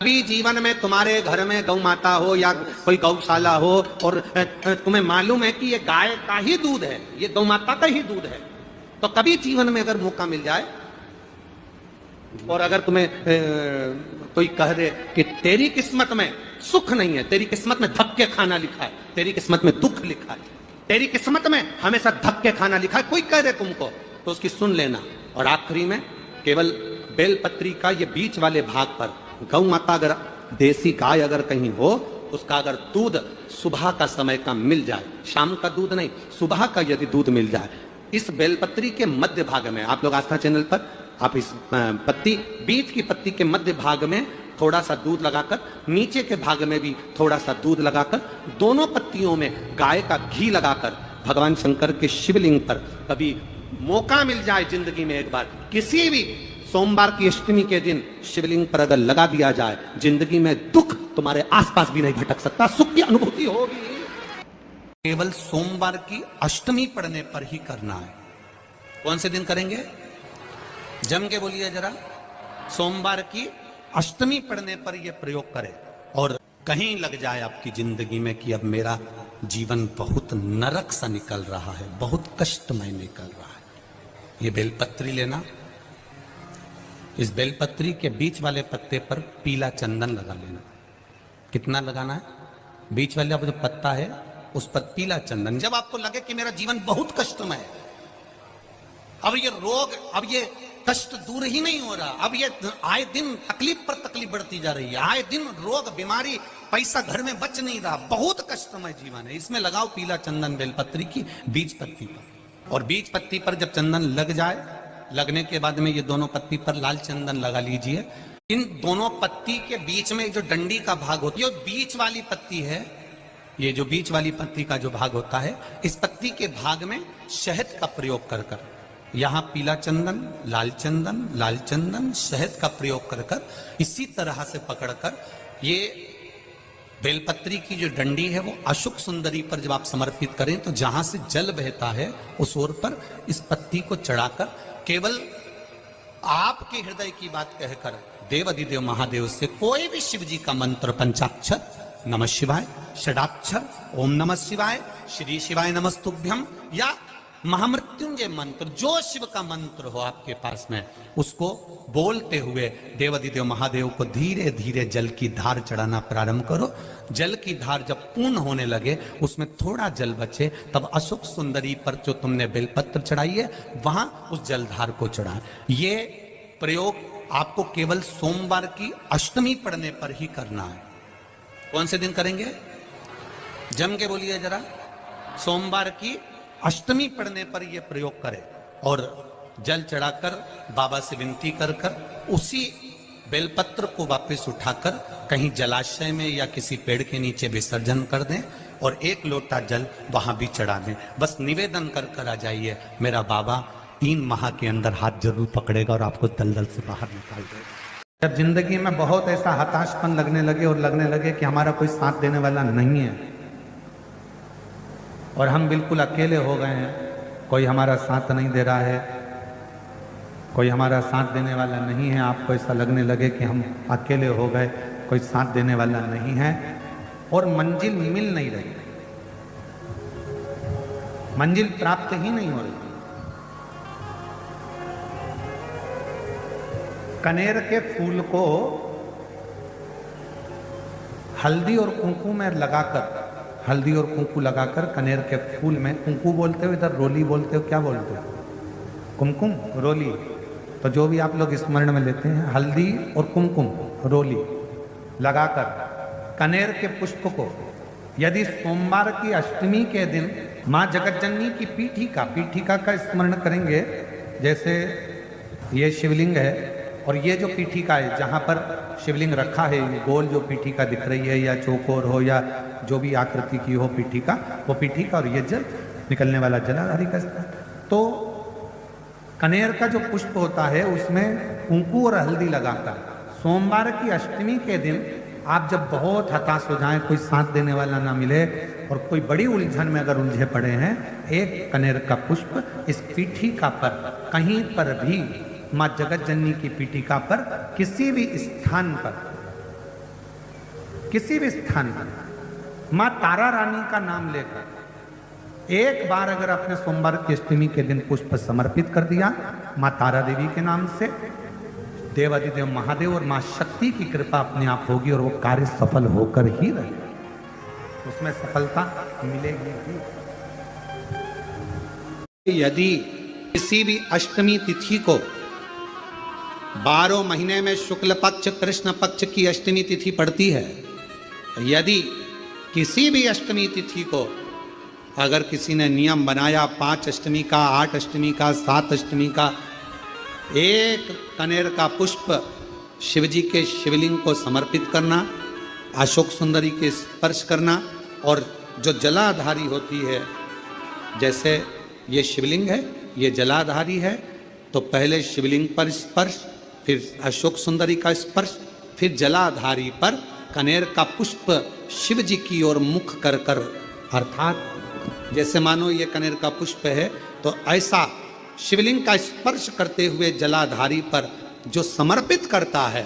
कभी जीवन में तुम्हारे घर में गौ माता हो या कोई गौशाला हो और तुम्हें मालूम है कि ये गाय का ही दूध है, ये गौ माता का ही दूध है, तो कभी जीवन में अगर मौका मिल जाए और अगर तुम्हें कोई कह दे कि तेरी किस्मत में सुख नहीं है, तेरी किस्मत में धक्के खाना लिखा है, तेरी किस्मत में दुख लिखा है, तेरी किस्मत में हमेशा धक्के खाना लिखा है, कोई कह दे तुमको, तो उसकी सुन लेना। और आखिरी में केवल बेलपत्री का ये बीच वाले भाग पर गौ माता, अगर देसी गाय अगर कहीं हो, उसका अगर दूध सुबह का समय का मिल जाए, शाम का दूध नहीं, सुबह का यदि दूध मिल जाए, इस बेलपत्री के मध्य भाग में, आप लोग आस्था चैनल पर आप इस पत्ती, बीच की पत्ती के मध्य भाग में थोड़ा सा दूध लगाकर, नीचे के भाग में भी थोड़ा सा दूध लगाकर, दोनों पत्तियों में गाय का घी लगाकर भगवान शंकर के शिवलिंग पर कभी मौका मिल जाए जिंदगी में एक बार, किसी भी सोमवार की अष्टमी के दिन शिवलिंग पर अगर लगा दिया जाए, जिंदगी में दुख तुम्हारे आसपास भी नहीं भटक सकता, सुख की अनुभूति होगी। केवल सोमवार की अष्टमी पड़ने पर ही करना है। कौन से दिन करेंगे? जम के बोलिए जरा। सोमवार की अष्टमी पड़ने पर यह प्रयोग करें। और कहीं लग जाए आपकी जिंदगी में कि अब मेरा जीवन बहुत नरक सा निकल रहा है, बहुत कष्टमय निकल रहा है, ये बेलपत्री लेना। इस बेलपत्री के बीच वाले पत्ते पर पीला चंदन लगा लेना। कितना लगाना है? बीच वाला जो पत्ता है उस पर पीला चंदन। जब आपको लगे कि मेरा जीवन बहुत कष्टमय है, अब ये रोग, अब ये कष्ट दूर ही नहीं हो रहा, अब ये आए दिन तकलीफ पर तकलीफ बढ़ती जा रही है, आए दिन रोग, बीमारी, पैसा घर में बच नहीं रहा, बहुत कष्टमय जीवन है, इसमें लगाओ पीला चंदन बेलपत्री की बीज पत्ती पर। और बीज पत्ती पर जब चंदन लग जाए, लगने के बाद में ये दोनों पत्ती पर लाल चंदन लगा लीजिए। इन दोनों पत्ती के बीच में जो डंडी का भाग होती है, बीच वाली पत्ती है, ये जो बीच वाली पत्ती का जो भाग होता है, इस पत्ती के भाग में शहद का प्रयोग कर कर, यहां पीला चंदन, लाल चंदन, लाल चंदन, शहद का प्रयोग कर कर, इसी तरह से पकड़कर ये बेलपत्री की जो डंडी है वो अशुक सुंदरी पर जब आप समर्पित करें, तो जहां से जल बहता है उस ओर पर इस पत्ती को चढ़ाकर केवल आपके हृदय की बात कहकर देवाधिदेव महादेव से कोई भी शिव जी का मंत्र, पंचाक्षर नमः शिवाय, षडाक्षर ओम नमः शिवाय, श्री शिवाय नमस्तुभ्यम, या महामृत्युंजय मंत्र, जो शिव का मंत्र हो आपके पास में, उसको बोलते हुए देवाधिदेव महादेव को धीरे धीरे जल की धार चढ़ाना प्रारंभ करो। जल की धार जब पूर्ण होने लगे, उसमें थोड़ा जल बचे, तब अशुक सुंदरी पर जो तुमने बेलपत्र चढ़ाई है, वहां उस जलधार को चढ़ा। ये प्रयोग आपको केवल सोमवार की अष्टमी पड़ने पर ही करना है। कौन से दिन करेंगे? जम के बोलिए जरा। सोमवार की अष्टमी पड़ने पर यह प्रयोग करें और जल चढ़ाकर बाबा से विनती कर कर उसी बेलपत्र को वापस उठाकर कहीं जलाशय में या किसी पेड़ के नीचे विसर्जन कर दें और एक लोटा जल वहां भी चढ़ा दें। बस निवेदन कर कर आ जाइए, मेरा बाबा 3 माह के अंदर हाथ जरूर पकड़ेगा और आपको दलदल से बाहर निकाल देगा। जब जिंदगी में बहुत ऐसा हताशपन लगने लगे और लगने लगे कि हमारा कोई साथ देने वाला नहीं है और हम बिल्कुल अकेले हो गए हैं, कोई हमारा साथ नहीं दे रहा है, कोई हमारा साथ देने वाला नहीं है, आपको ऐसा लगने लगे कि हम अकेले हो गए, कोई साथ देने वाला नहीं है और मंजिल मिल नहीं रही, मंजिल प्राप्त ही नहीं हो रही। कनेर के फूल को हल्दी और कुंकू में लगाकर, हल्दी और कुंकू लगाकर कनेर के फूल में, कुंकू बोलते हो, इधर रोली बोलते हो, क्या बोलते हो? कुमकुम, रोली, तो जो भी आप लोग स्मरण में लेते हैं, हल्दी और कुमकुम, रोली लगाकर कनेर के पुष्प को यदि सोमवार की अष्टमी के दिन माँ जगतजननी की पीठिका का स्मरण करेंगे, जैसे ये शिवलिंग है और ये जो पीठिका है जहाँ पर शिवलिंग रखा है, गोल जो पीठिका दिख रही है या चौकोर हो या जो भी आकृति की हो पीठिका, वो पीठिका और ये जल निकलने वाला जलाधारी का, तो कनेर का जो पुष्प होता है उसमें कुंकू और हल्दी लगाकर सोमवार की अष्टमी के दिन आप जब बहुत हताश हो जाएं, कोई साथ देने वाला ना मिले और कोई बड़ी उलझन में अगर उलझे पड़े हैं, एक कनेर का पुष्प इस पीठिका पर कहीं पर भी, माँ जगतजननी की पीठिका पर किसी भी स्थान पर किसी भी स्थान पर मां तारा रानी का नाम लेकर एक बार अगर आपने सोमवार की अष्टमी के दिन पुष्प समर्पित कर दिया मां तारा देवी के नाम से, देवादिदेव महादेव और मां शक्ति की कृपा अपने आप होगी और वो कार्य सफल होकर ही रहेगा, उसमें सफलता मिलेगी ही। यदि किसी भी अष्टमी तिथि को 12 महीने में शुक्ल पक्ष कृष्ण पक्ष की अष्टमी तिथि पड़ती है, यदि किसी भी अष्टमी तिथि को अगर किसी ने नियम बनाया 5 अष्टमी का, 8 अष्टमी का, 7 अष्टमी का, एक कनेर का पुष्प शिवजी के शिवलिंग को समर्पित करना, अशोक सुंदरी के स्पर्श करना, और जो जलाधारी होती है, जैसे ये शिवलिंग है, ये जलाधारी है, तो पहले शिवलिंग पर स्पर्श, फिर अशोक सुंदरी का स्पर्श, फिर जलाधारी पर कनेर का पुष्प शिव जी की ओर मुख कर कर, अर्थात जैसे मानो ये कनेर का पुष्प है तो ऐसा शिवलिंग का स्पर्श करते हुए जलाधारी पर जो समर्पित करता है,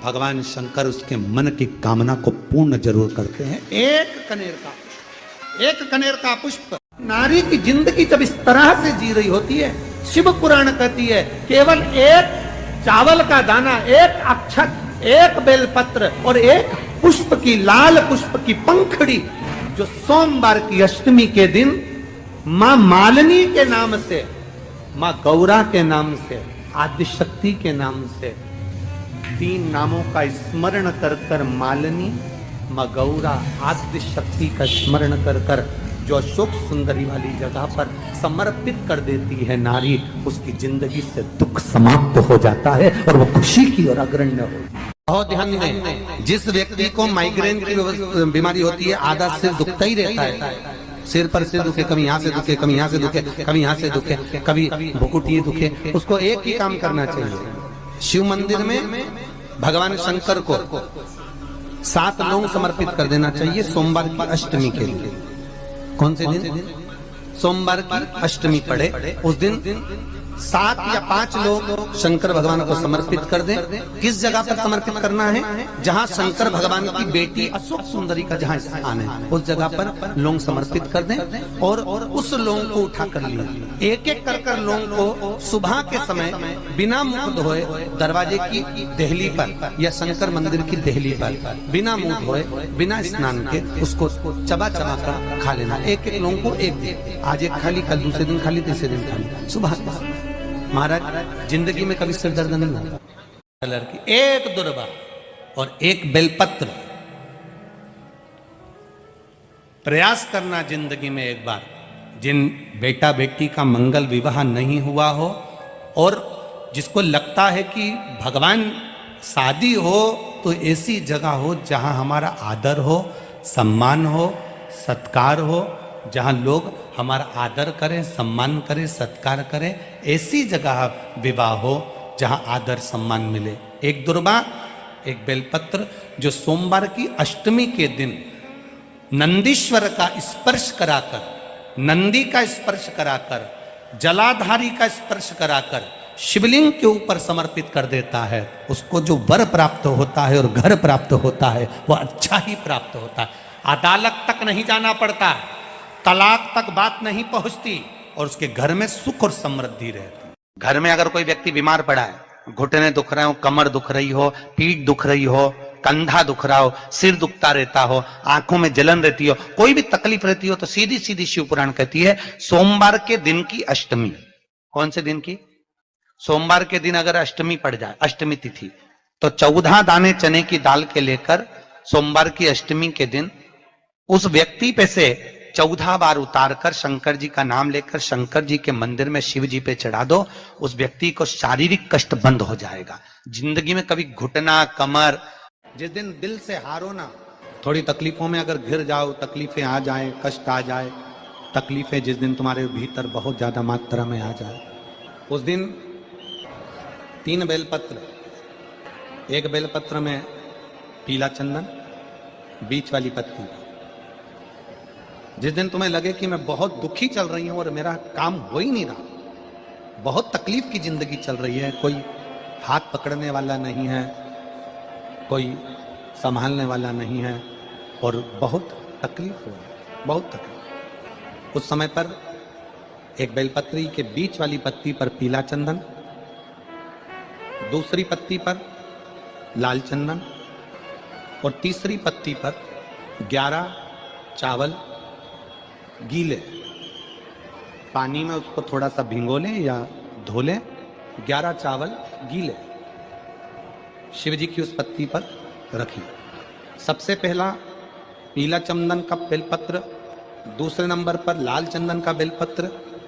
भगवान शंकर उसके मन की कामना को पूर्ण जरूर करते हैं। एक कनेर का पुष्प, एक कनेर का पुष्प। नारी की जिंदगी जब इस तरह से जी रही होती है, शिव पुराण कहती है केवल एक चावल का दाना, एक अक्षत, एक बेलपत्र और एक पुष्प की, लाल पुष्प की पंखड़ी, जो सोमवार की अष्टमी के दिन मां मालिनी के नाम से, मां गौरा के नाम से, आदिशक्ति के नाम से 3 नामों का स्मरण कर कर, मालिनी, मां गौरा, आदिशक्ति का स्मरण कर कर जो अशोक सुंदरी वाली जगह पर समर्पित कर देती है नारी, उसकी जिंदगी से दुख समाप्त हो जाता है और वो खुशी की ओर अग्रण्य हो। बहुत ध्यान दें, जिस व्यक्ति को माइग्रेन की बीमारी होती है, आधा सिर दुखता ही रहता है, सिर पर सिर दुखे, कभी यहाँ से दुखे, कभी यहाँ से दुखे, कभी यहाँ से दुखे, कभी भुकुटी दुखे, उसको एक ही काम करना चाहिए, शिव मंदिर में भगवान शंकर को 7 लौंग समर्पित कर देना चाहिए सोमवार की अष्टमी के लिए। कौन से दिन? सोमवार की अष्टमी पड़े उस दिन 7 या 5 लोग शंकर भगवान को समर्पित कर दें। किस जगह पर समर्पित करना है? जहां शंकर भगवान की बेटी अशोक सुंदरी का जहां स्थान है, उस जगह पर लौंग समर्पित कर दें और उस लौंग को उठा कर लिया, एक एक कर कर लौंग को सुबह के समय बिना मुंह धोए दरवाजे की देहली पर या शंकर मंदिर की देहली पर बिना मुंह धोए, बिना स्नान के उसको चबा चबा कर खा लेना। एक एक लौंग को एक दिन, आज एक खाली, कल दूसरे दिन खाली, तीसरे दिन खाली, सुबह। महाराज जिंदगी में कभी सिर दर्द नहीं हुआ। कलर की एक दुर्वा और एक बेलपत्र, प्रयास करना जिंदगी में एक बार। जिन बेटा बेटी का मंगल विवाह नहीं हुआ हो और जिसको लगता है कि भगवान शादी हो तो ऐसी जगह हो जहां हमारा आदर हो, सम्मान हो, सत्कार हो, जहां लोग हमारा आदर करें, सम्मान करें, सत्कार करें, ऐसी जगह विवाह हो जहां आदर सम्मान मिले। एक दुर्वा, एक बेलपत्र, जो सोमवार की अष्टमी के दिन नंदीश्वर का स्पर्श कराकर, नंदी का स्पर्श कराकर, जलाधारी का स्पर्श कराकर शिवलिंग के ऊपर समर्पित कर देता है, उसको जो वर प्राप्त होता है और घर प्राप्त होता है वो अच्छा ही प्राप्त होता है। अदालत तक नहीं जाना पड़ता, तलाक तक बात नहीं पहुंचती और उसके घर में सुख और समृद्धि रहती। घर में अगर कोई व्यक्ति बीमार पड़ा है, घुटने दुख रहे हो, कमर दुख रही हो, पीठ दुख रही हो, कंधा दुख रहा हो, सिर दुखता रहता हो, आंखों में जलन रहती हो, कोई भी तकलीफ रहती हो, तो सीधी सीधी शिव पुराण कहती है सोमवार के दिन की अष्टमी। कौन से दिन की? सोमवार के दिन अगर अष्टमी पड़ जाए, अष्टमी तिथि, तो 14 दाने चने की दाल के लेकर सोमवार की अष्टमी के दिन उस व्यक्ति पे से 14 बार उतार कर शंकर जी का नाम लेकर शंकर जी के मंदिर में शिव जी पे चढ़ा दो, उस व्यक्ति को शारीरिक कष्ट बंद हो जाएगा। जिंदगी में कभी घुटना, कमर, जिस दिन दिल से हारो ना, थोड़ी तकलीफों में अगर घिर जाओ, तकलीफें आ जाए, कष्ट आ जाए, तकलीफें जिस दिन तुम्हारे भीतर बहुत ज्यादा मात्रा में आ जाए, उस दिन 3 बेलपत्र, एक बेलपत्र में पीला चंदन, बीच वाली पत्ती। जिस दिन तुम्हें लगे कि मैं बहुत दुखी चल रही हूं और मेरा काम हो ही नहीं रहा, बहुत तकलीफ की जिंदगी चल रही है, कोई हाथ पकड़ने वाला नहीं है, कोई संभालने वाला नहीं है और बहुत तकलीफ हो रही, बहुत तकलीफ। उस समय पर एक बेलपत्री के बीच वाली पत्ती पर पीला चंदन, दूसरी पत्ती पर लाल चंदन और तीसरी पत्ती पर 11 चावल गीले, पानी में उसको थोड़ा सा भिगो लें या धो लें। 11 चावल गीले शिव जी की उस पत्ती पर रखी। सबसे पहला पीला चंदन का बेलपत्र, दूसरे नंबर पर लाल चंदन का बेलपत्र,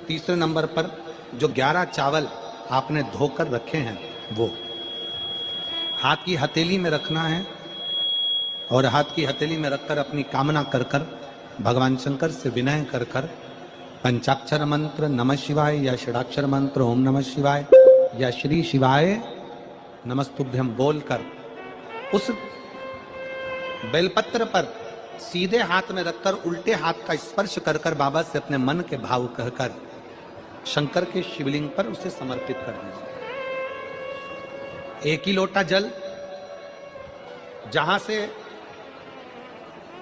तीसरे नंबर पर जो 11 चावल आपने धोकर रखे हैं वो हाथ की हथेली में रखना है और हाथ की हथेली में रखकर अपनी कामना कर कर भगवान शंकर से विनय कर कर पंचाक्षर मंत्र नमः शिवाय या षडाक्षर मंत्र ओम नमः शिवाय या श्री शिवाय नमस्तुभ्यम बोलकर उस बेलपत्र पर सीधे हाथ में रखकर उल्टे हाथ का स्पर्श कर कर बाबा से अपने मन के भाव कहकर शंकर के शिवलिंग पर उसे समर्पित कर दीजिए। एक ही लोटा जल, जहां से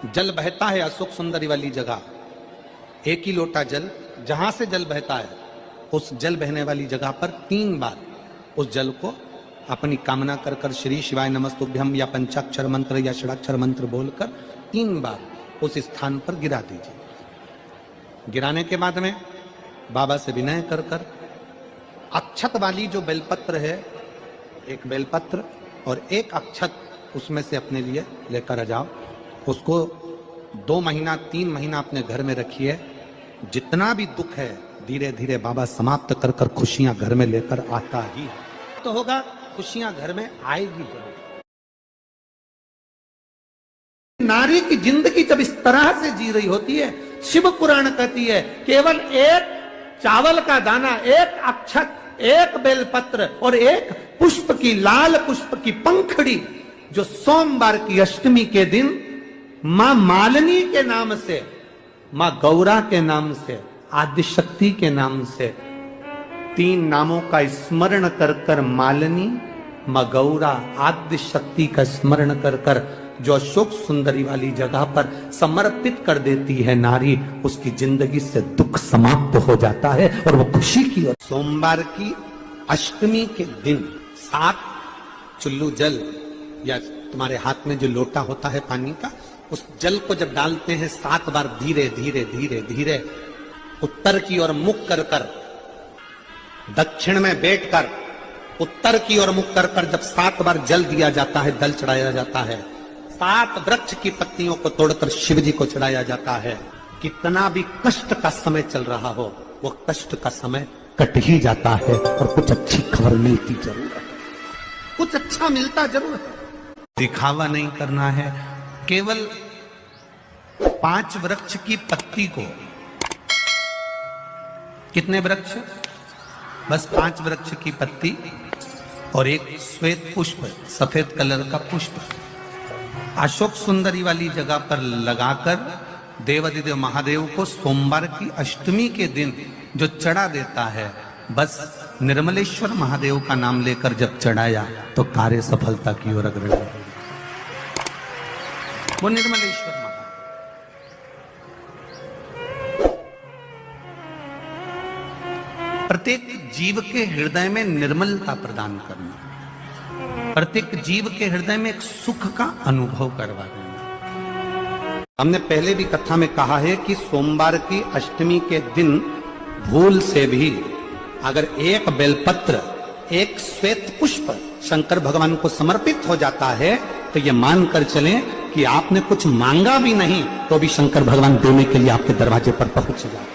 जल बहता है अशोक सुंदरी वाली जगह, एक ही लोटा जल जहां से जल बहता है उस जल बहने वाली जगह पर 3 बार उस जल को अपनी कामना कर कर श्री शिवाय नमस्तुभ्यम या पंचाक्षर मंत्र या षडाक्षर मंत्र बोलकर 3 बार उस स्थान पर गिरा दीजिए। गिराने के बाद में बाबा से विनय कर कर अक्षत वाली जो बेलपत्र है, एक बेलपत्र और एक अक्षत उसमें से अपने लिए लेकर आ जाओ। उसको 2 महीना 3 महीना अपने घर में रखिए। जितना भी दुख है धीरे धीरे बाबा समाप्त कर कर खुशियां घर में लेकर आता ही तो होगा, खुशियां घर में आएगी जरूर। नारी की जिंदगी जब इस तरह से जी रही होती है, शिव पुराण कहती है केवल एक चावल का दाना, एक अक्षत, एक बेलपत्र और एक पुष्प की लाल पुष्प की पंखड़ी जो सोमवार की अष्टमी के दिन मां मालिनी के नाम से, मां गौरा के नाम से, आदिशक्ति के नाम से 3 नामों का स्मरण कर कर मालिनी, मां गौरा, आदिशक्ति का स्मरण कर कर जो अशोक सुंदरी वाली जगह पर समर्पित कर देती है नारी, उसकी जिंदगी से दुख समाप्त हो जाता है और वो खुशी की ओर। सोमवार की अष्टमी के दिन 7 चुल्लू जल या तुम्हारे हाथ में जो लोटा होता है पानी का, उस जल को जब डालते हैं 7 बार धीरे धीरे धीरे धीरे उत्तर की ओर मुख कर कर, दक्षिण में बैठकर उत्तर की ओर मुख कर कर जब 7 बार जल दिया जाता है, जल चढ़ाया जाता है, 7 वृक्ष की पत्तियों को तोड़कर शिव जी को चढ़ाया जाता है। कितना भी कष्ट का समय चल रहा हो, वो कष्ट का समय कट ही जाता है और कुछ अच्छी खबर मिलती जरूर है, कुछ अच्छा मिलता जरूर है। दिखावा नहीं करना है, केवल 5 वृक्ष की पत्ती को, कितने वृक्ष? बस 5 वृक्ष की पत्ती और एक श्वेत पुष्प, सफेद कलर का पुष्प अशोक सुंदरी वाली जगह पर लगाकर देवादिदेव महादेव को सोमवार की अष्टमी के दिन जो चढ़ा देता है, बस निर्मलेश्वर महादेव का नाम लेकर जब चढ़ाया तो कार्य सफलता की ओर अग्रसर हो। वो निर्मलेश्वर महादेव प्रत्येक जीव के हृदय में निर्मलता प्रदान करना, प्रत्येक जीव के हृदय में एक सुख का अनुभव करवा देना। हमने पहले भी कथा में कहा है कि सोमवार की अष्टमी के दिन भूल से भी अगर एक बेलपत्र, एक श्वेत पुष्प शंकर भगवान को समर्पित हो जाता है तो ये मानकर चलें कि आपने कुछ मांगा भी नहीं तो भी शंकर भगवान देने के लिए आपके दरवाजे पर पहुंच जाए।